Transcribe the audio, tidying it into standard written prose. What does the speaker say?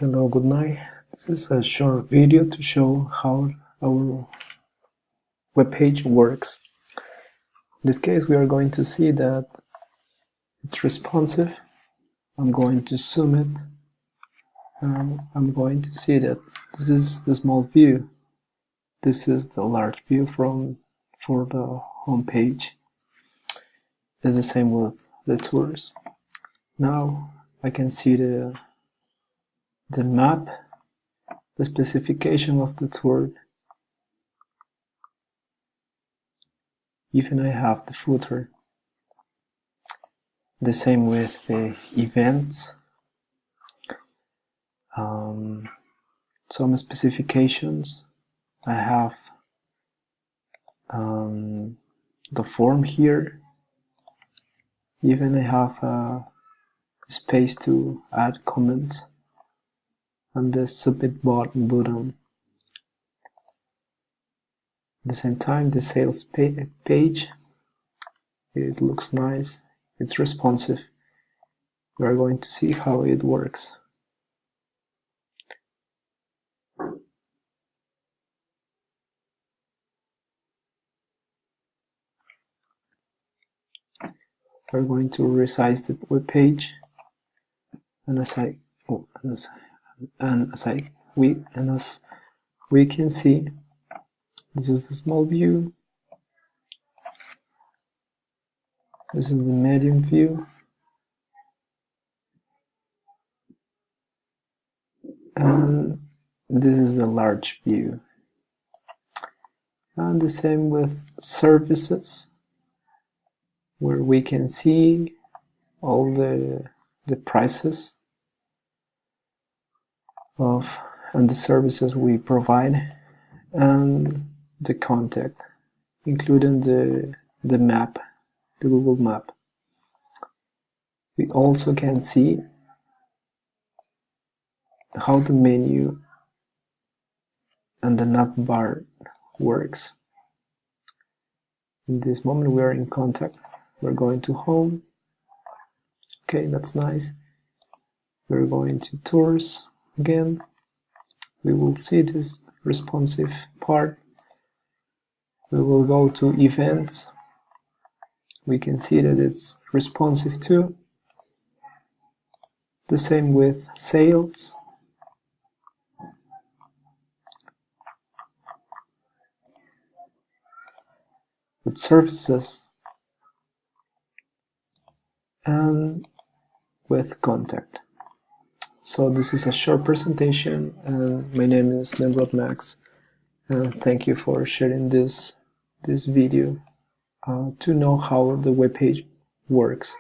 Hello, good night. This is a short video to show how our web page works. In this case, we are going to see that it's responsive. I'm going to zoom it. I'm going to see that this is the small view. This is the large view for the home page. It's the same with the tours. Now I can see the map, the specification of the tour. Even I have the footer. The same with the events. Some specifications. I have the form here. Even I have a space to add comments and the submit button. At the same time, the sales page, it looks nice, it's responsive. We are going to see how it works. We're going to resize the web page, and as we can see, this is the small view, this is the medium view, and this is the large view. And the same with services, where we can see all the prices of and the services we provide, and the contact, including the map, the Google Map. We also can see how the menu and the navbar works. In this moment we are in contact. We're going to home. Okay, that's nice. We're going to tours again. We will see this responsive part. We will go to events. We can see that it's responsive too. The same with sales. With services. And with contact. So this is a short presentation, and my name is Nimrod Max, and thank you for sharing this video to know how the web page works.